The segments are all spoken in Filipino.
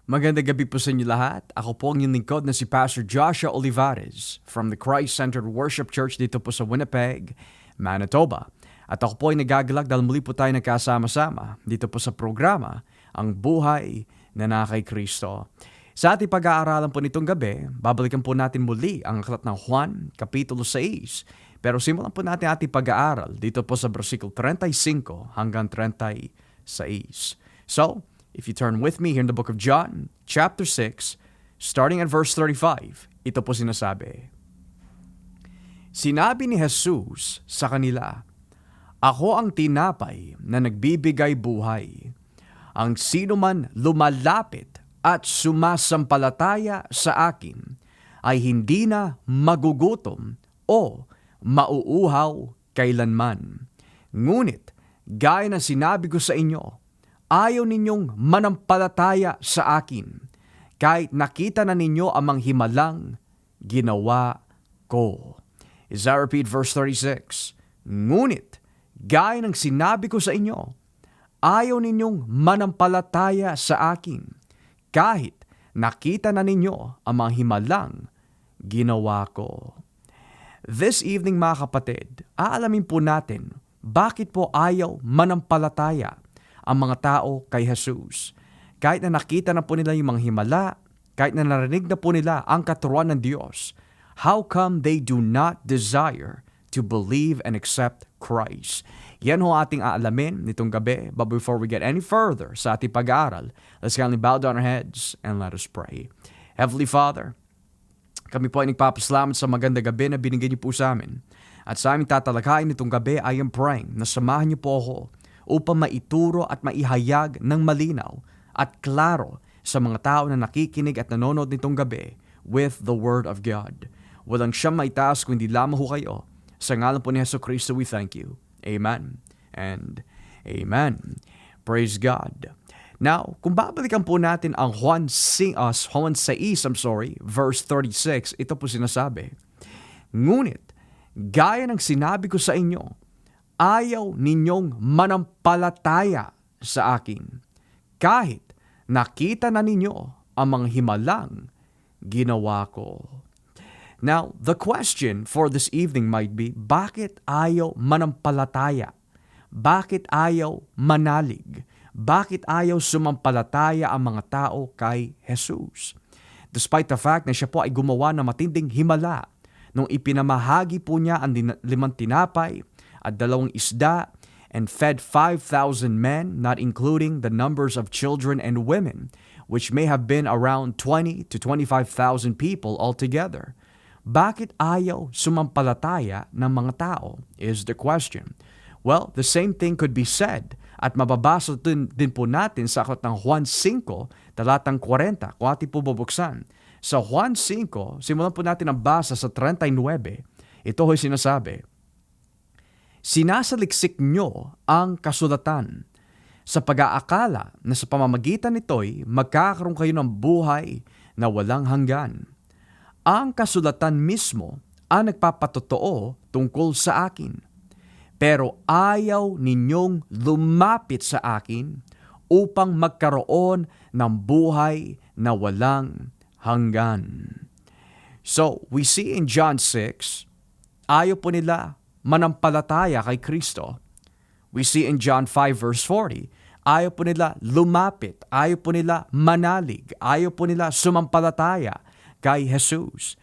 Magandang gabi po sa inyo lahat. Ako po ang inyong lingkod na si Pastor Joshua Olivares from the Christ-Centered Worship Church dito po sa Winnipeg, Manitoba. At ako po ay nagagalak dahil muli po tayo nagkasama-sama dito po sa programa Ang Buhay na Kay Kristo. Sa ating pag-aaralan po nitong gabi, babalikan po natin muli ang aklat ng Juan, Kapitulo 6. Pero simulan po natin ating pag-aaral dito po sa versikulo 35 hanggang 36. So, if you turn with me here in the book of John, chapter 6, starting at verse 35, ito po sinasabi. Sinabi ni Jesus sa kanila, "Ako ang tinapay na nagbibigay buhay. Ang sino man lumalapit at sumasampalataya sa akin ay hindi na magugutom o mauuhaw kailanman. Ngunit, gaya na sinabi ko sa inyo, ayaw ninyong manampalataya sa akin, kahit nakita na ninyo ang manghimalang ginawa ko." As I repeat verse 36, ngunit, gaya ng sinabi ko sa inyo, ayaw ninyong manampalataya sa akin, kahit nakita na ninyo ang manghimalang ginawa ko. This evening mga kapatid, aalamin po natin bakit po ayaw manampalataya ang mga tao kay Jesus. Kahit na nakita na po nila yung mga himala, kahit na narinig na po nila ang katuruan ng Diyos, how come they do not desire to believe and accept Christ? Yan ho ating aalamin nitong gabi. But before we get any further sa ating pag-aaral, let's kindly bow down our heads and let us pray. Heavenly Father, kami po ay nagpapasalamat sa magandang gabi na binigyan niyo po sa amin. At sa aming tatalakayin nitong gabi, I am praying na samahan niyo po ako upang maituro at maihayag ng malinaw at klaro sa mga tao na nakikinig at nanonood nitong gabi with the Word of God. Walang siyang maitaas kundi lamang ho kayo. Sa ngalan po ni Jesucristo, we thank you. Amen and amen. Praise God. Now, kung babalikan po natin ang Juan 6, verse 36, ito po sinasabi, ngunit, gaya ng sinabi ko sa inyo, ayaw ninyong manampalataya sa akin, kahit nakita na ninyo ang mga himalang ginawa ko. Now, the question for this evening might be, bakit ayaw manampalataya? Bakit ayaw manalig? Bakit ayaw sumampalataya ang mga tao kay Jesus? Despite the fact na siya po ay gumawa ng matinding himala nung ipinamahagi po niya ang 5 tinapay at 2 isda and fed 5,000 men, not including the numbers of children and women, which may have been around 20 to 25,000 people altogether. Bakit ayaw sumampalataya ng mga tao is the question. Well, the same thing could be said at mababasa din po natin sa aklat ng Juan 5, talatang 40. Kung ating po bubuksan. Sa Juan 5, simulan po natin ang basa sa 39. Ito ay sinasabi, sinasaliksik nyo ang kasulatan sa pag-aakala na sa pamamagitan nito'y magkakaroon kayo ng buhay na walang hanggan. Ang kasulatan mismo ang nagpapatotoo tungkol sa akin. Pero ayaw ninyong lumapit sa akin upang magkaroon ng buhay na walang hanggan. So, we see in John 6, ayaw po nila manampalataya kay Kristo. We see in John 5 verse 40, ayaw po nila lumapit, ayaw po nila manalig, ayaw po nila sumampalataya kay Jesus.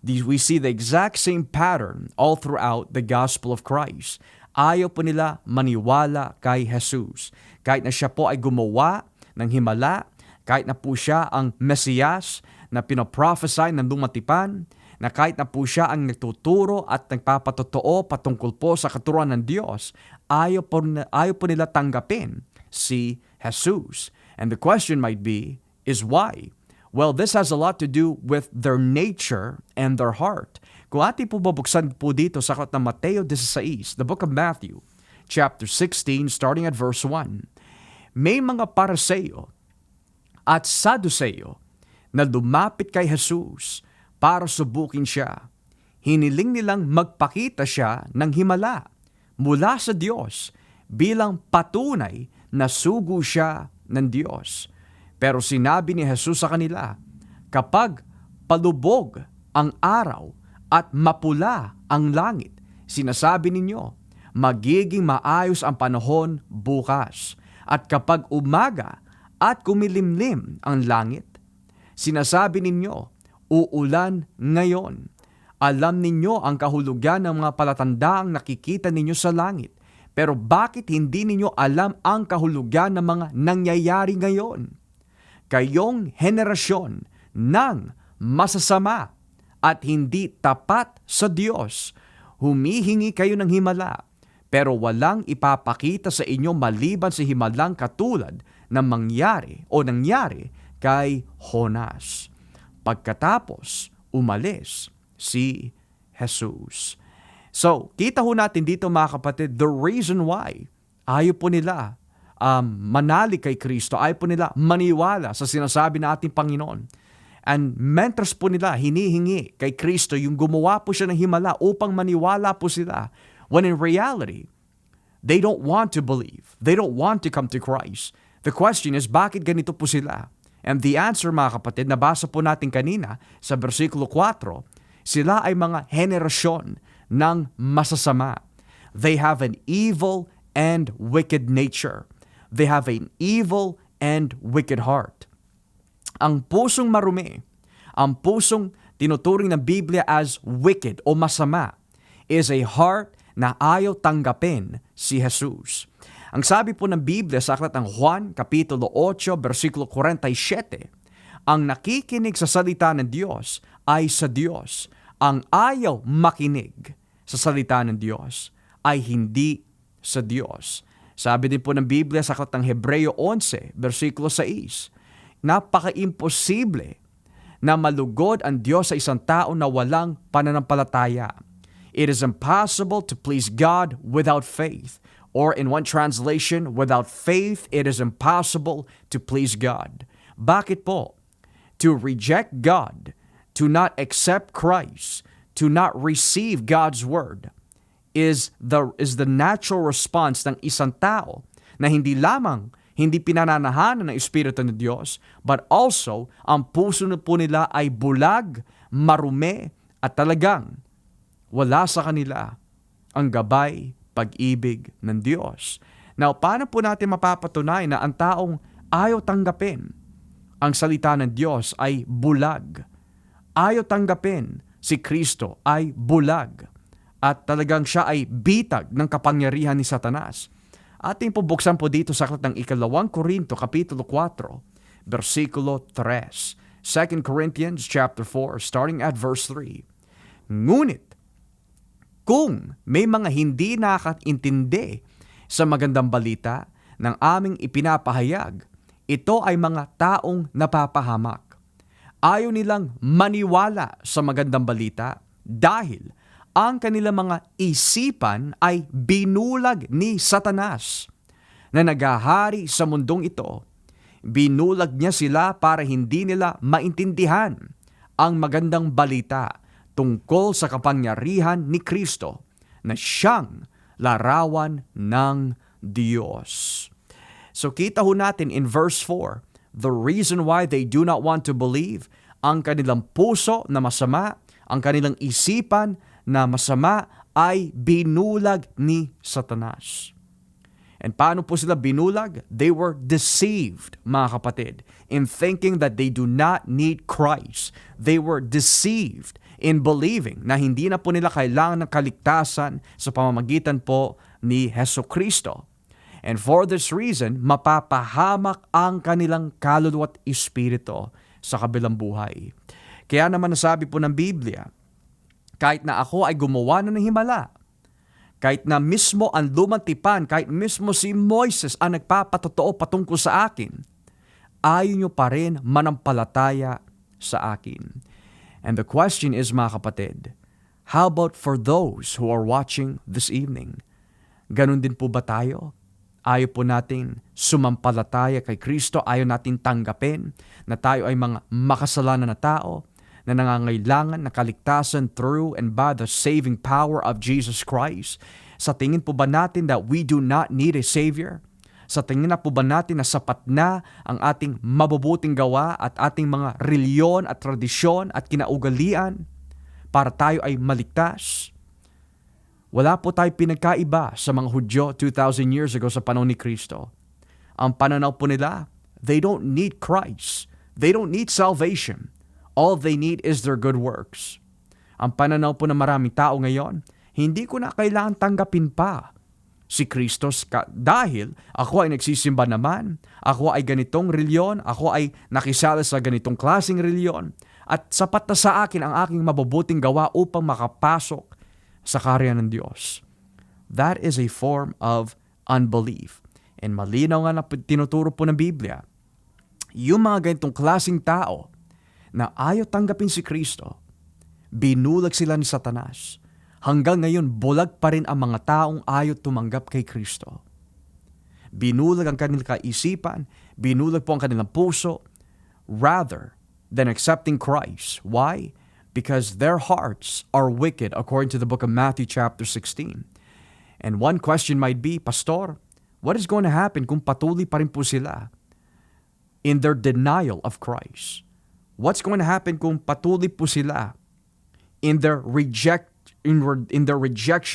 We see the exact same pattern all throughout the gospel of Christ. Ayaw po nila maniwala kay Jesus. Kahit na siya po ay gumawa ng himala, kahit na po siya ang Mesiyas na pinoprophesy ng dumatipan, na kahit na po siya ang nagtuturo at nagpapatotoo patungkol po sa katuruan ng Diyos, ayaw po nila tanggapin si Jesus. And the question might be, is why? Well, this has a lot to do with their nature and their heart. Kung ating po babuksan po dito sa aklat ng Mateo 16, the book of Matthew, chapter 16, starting at verse 1, may mga Pariseo at Saduseo na lumapit kay Jesus para subukin siya. Hiniling nilang magpakita siya ng himala mula sa Diyos bilang patunay na sugo siya ng Diyos. Pero sinabi ni Jesus sa kanila, kapag palubog ang araw at mapula ang langit, sinasabi ninyo, magiging maayos ang panahon bukas. At kapag umaga at kumilimlim ang langit, sinasabi ninyo, uulan ngayon. Alam ninyo ang kahulugan ng mga palatandaang nakikita ninyo sa langit. Pero bakit hindi ninyo alam ang kahulugan ng mga nangyayari ngayon? Kayong henerasyon ng masasama at hindi tapat sa Diyos, humihingi kayo ng himala, pero walang ipapakita sa inyo maliban sa himalang katulad ng nangyari kay Jonas. Pagkatapos, umalis si Jesus. So, kita ho natin dito mga kapatid, the reason why ayaw po nila manalig kay Kristo, ayaw po nila maniwala sa sinasabi ng ating Panginoon. And mentors po nila, hinihingi kay Kristo yung gumawa po siya ng himala upang maniwala po sila. When in reality, they don't want to believe. They don't want to come to Christ. The question is, bakit ganito po sila? And the answer mga kapatid, nabasa po natin kanina sa versikulo 4, sila ay mga henerasyon ng masasama. They have an evil and wicked nature. They have an evil and wicked heart. Ang pusong marumi, ang pusong tinuturing ng Biblia as wicked o masama, is a heart na ayaw tanggapin si Jesus. Ang sabi po ng Biblia sa aklat ng Juan, Kapitulo 8, versikulo 47, ang nakikinig sa salita ng Diyos ay sa Diyos. Ang ayaw makinig sa salita ng Diyos ay hindi sa Diyos. Sabi din po ng Biblia sa aklat ng Hebreo 11, versikulo 6, napaka-imposible na malugod ang Diyos sa isang tao na walang pananampalataya. It is impossible to please God without faith. Or in one translation, without faith, it is impossible to please God. Bakit po? To reject God, to not accept Christ, to not receive God's word, is the natural response ng isang tao na hindi lamang hindi pinananahanan ng Espiritu ng Diyos, but also ang puso po nila ay bulag, marumi, at talagang wala sa kanila ang gabay, pag-ibig ng Diyos. Now, paano po natin mapapatunay na ang taong ayaw tanggapin ang salita ng Diyos ay bulag? Ayaw tanggapin si Kristo ay bulag at talagang siya ay bitag ng kapangyarihan ni Satanas. Ating pubuksan po dito sa aklat ng 2 Korinto, Kapitulo 4, versikulo 3. 2 Corinthians chapter 4, starting at verse 3. Ngunit, kung may mga hindi nakakaintindi sa magandang balita ng aming ipinapahayag, ito ay mga taong napapahamak. Ayaw nilang maniwala sa magandang balita dahil ang kanilang mga isipan ay binulag ni Satanas na naghahari sa mundong ito. Binulag niya sila para hindi nila maintindihan ang magandang balita tungkol sa kapangyarihan ni Kristo na siyang larawan ng Diyos. So kita ho natin in verse 4, the reason why they do not want to believe, ang kanilang puso na masama, ang kanilang isipan na masama ay binulag ni Satanas. And paano po sila binulag? They were deceived, mga kapatid, in thinking that they do not need Christ. They were deceived in believing na hindi na po nila kailangan ng kaligtasan sa pamamagitan po ni Hesukristo. And for this reason, mapapahamak ang kanilang kaluluwa at espiritu sa kabilang buhay. Kaya naman nasabi po ng Biblia, kahit na ako ay gumawa na ng himala, kahit na mismo ang lumang tipan, kahit mismo si Moises ang nagpapatotoo patungkol sa akin, ayaw nyo pa rin manampalataya sa akin. And the question is, mga kapatid, how about for those who are watching this evening? Ganun din po ba tayo? Ayaw po natin sumampalataya kay Kristo, ayaw natin tanggapin na tayo ay mga makasalanan na tao na nangangailangan na kaligtasan through and by the saving power of Jesus Christ. Sa tingin po ba natin that we do not need a Savior? Sa tingin na po ba natin na sapat na ang ating mabubuting gawa at ating mga reliyon at tradisyon at kinaugalian para tayo ay maligtas? Wala po tayo pinagkaiba sa mga Hudyo 2,000 years ago sa panahon ni Kristo. Ang pananaw po nila, they don't need Christ. They don't need salvation. All they need is their good works. Ang pananaw po ng maraming tao ngayon, hindi ko na kailangan tanggapin pa si Kristo dahil ako ay nagsisimba naman, ako ay ganitong reliyon, ako ay nakisala sa ganitong klaseng reliyon, at sapat na sa akin ang aking mabubuting gawa upang makapasok sa kaharian ng Diyos. That is a form of unbelief. And malinaw nga na tinuturo po ng Biblia, yung mga ganitong klaseng tao na ayaw tanggapin si Kristo, binulag sila ni Satanas. Hanggang ngayon, bulag pa rin ang mga taong ayaw tumanggap kay Kristo. Binulag ang kanilang kaisipan, binulag po ang kanilang puso, rather than accepting Christ. Why? Because their hearts are wicked according to the book of Matthew chapter 16. And one question might be, Pastor, what is going to happen kung patuloy pa rin po sila in their denial of Christ? What's going to happen kung patuloy po sila in their rejection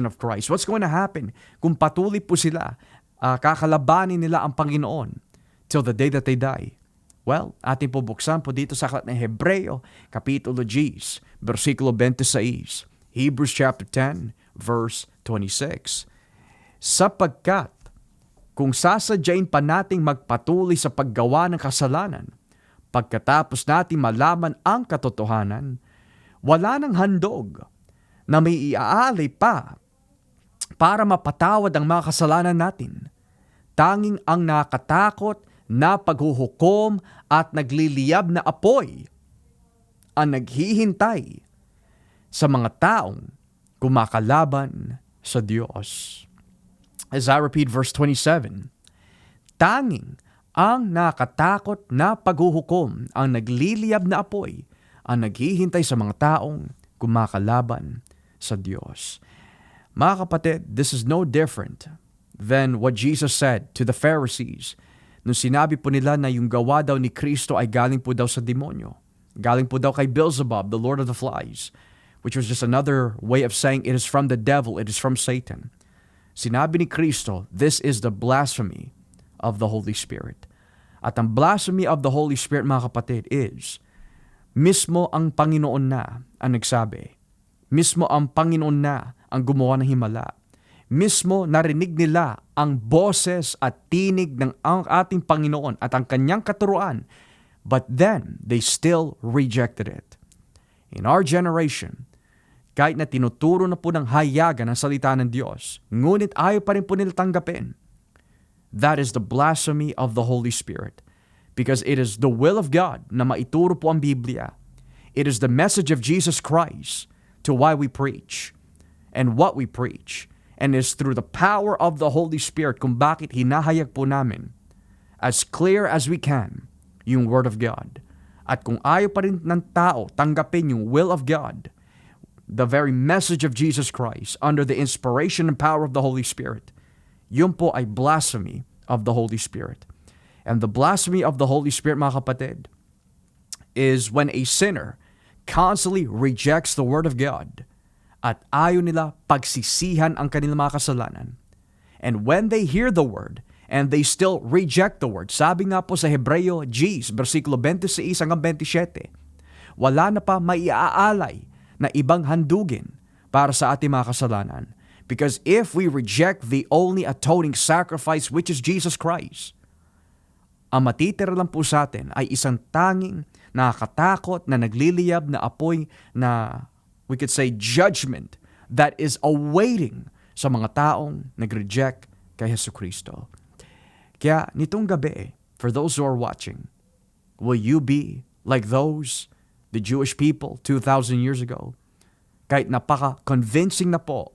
of Christ? What's going to happen kung patuloy po sila kakalabanin nila ang Panginoon till the day that they die? Well, ating po buksan po dito sa aklat ng Hebreo, Kapitulo 10, versikulo 26, Hebrews chapter 10, verse 26. Sapagkat kung sasadyain pa nating magpatuloy sa paggawa ng kasalanan, pagkatapos natin malaman ang katotohanan, wala nang handog na may iaalay pa para mapatawad ang mga kasalanan natin. Tanging ang nakakatakot na paghuhukom at nagliliyab na apoy ang naghihintay sa mga taong kumakalaban sa Diyos. As I repeat verse 27, tanging ang nakakatakot na paghuhukom ang nagliliyab na apoy ang naghihintay sa mga taong kumakalaban sa Diyos. Mga kapatid, this is no different than what Jesus said to the Pharisees nung sinabi po nila na yung gawa daw ni Kristo ay galing po daw sa demonyo. Galing po daw kay Beelzebub, the Lord of the Flies, which was just another way of saying it is from the devil, it is from Satan. Sinabi ni Kristo, this is the blasphemy of the Holy Spirit. At ang blasphemy of the Holy Spirit, mga kapatid, is mismo ang Panginoon na ang nagsabi. Mismo ang Panginoon na ang gumawa ng himala. Mismo narinig nila ang boses at tinig ng ang ating Panginoon at ang kanyang katuruan, but then they still rejected it. In our generation, kahit na tinuturo na po ng hayagan ang salita ng Diyos, ngunit ayaw pa rin po nila tanggapin. That is the blasphemy of the Holy Spirit. Because it is the will of God na maituro po ang Biblia. It is the message of Jesus Christ to why we preach and what we preach. And it's through the power of the Holy Spirit kung bakit hinahayag po namin as clear as we can yung Word of God. At kung ayaw pa rin ng tao tanggapin yung will of God, the very message of Jesus Christ under the inspiration and power of the Holy Spirit, yun po ay blasphemy of the Holy Spirit. And the blasphemy of the Holy Spirit, mga kapatid, is when a sinner constantly rejects the Word of God at ayaw nila pagsisihan ang kanilang mga kasalanan. And when they hear the Word and they still reject the Word, sabi nga po sa Hebreo 10, versikulo 26 hanggang 27, wala na pa maiaalay na ibang handugin para sa ating mga kasalanan. Because if we reject the only atoning sacrifice, which is Jesus Christ, ang matitira lang po sa atin ay isang tanging nakakatakot na nagliliyab na apoy na we could say judgment that is awaiting sa mga taong nag-reject kay Jesucristo. Kaya nitong gabi, for those who are watching, will you be like those, the Jewish people 2,000 years ago? Kahit napaka-convincing na po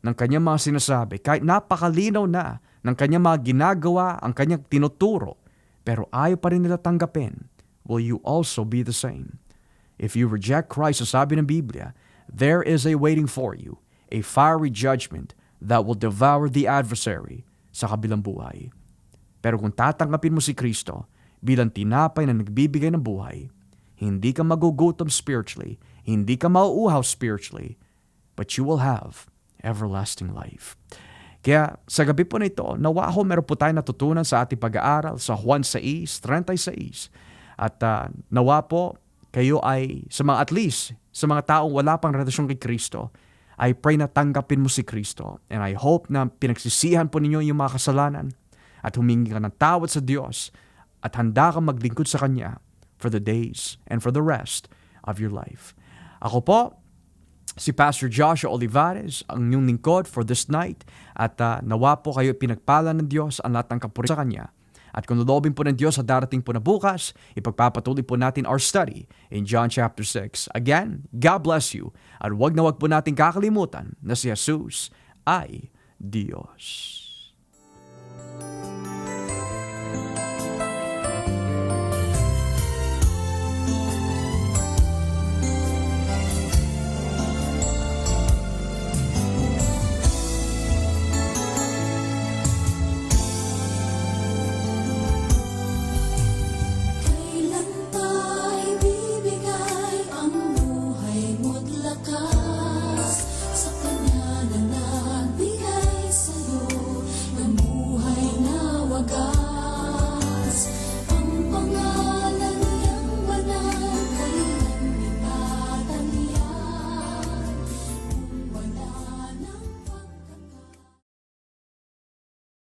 ng kanyang mga sinasabi, kahit napakalinaw na ng kanyang mga ginagawa, ang kanyang tinuturo, pero ayaw pa rin nila tanggapin, will you also be the same? If you reject Christ, ang sabi ng Biblia, there is a waiting for you, a fiery judgment that will devour the adversary sa kabilang buhay. Pero kung tatanggapin mo si Kristo bilang tinapay na nagbibigay ng buhay, hindi ka magugutom spiritually, hindi ka mauuhaw spiritually, but you will have everlasting life. Kaya sa gabi po na ito, nawa ho meron po tayo natutunan sa ating pag-aaral sa Juan 6:36. At nawa po kayo ay at least sa mga taong wala pang relasyon kay Kristo, I pray na tanggapin mo si Kristo. And I hope na pinagsisihan po ninyo yung mga kasalanan at humingi ka ng tawad sa Diyos at handa kang maglingkod sa Kanya for the days and for the rest of your life. Ako po, si Pastor Joshua Olivares, ang inyong lingkod for this night. At nawa po kayo pinagpala ng Diyos ang lahat ng kapurihan sa Kanya. At kung loobin po ng Diyos sa darating po na bukas, ipagpapatuloy po natin our study in John chapter 6. Again, God bless you. At wag na wag po natin kakalimutan na si Jesus ay Diyos.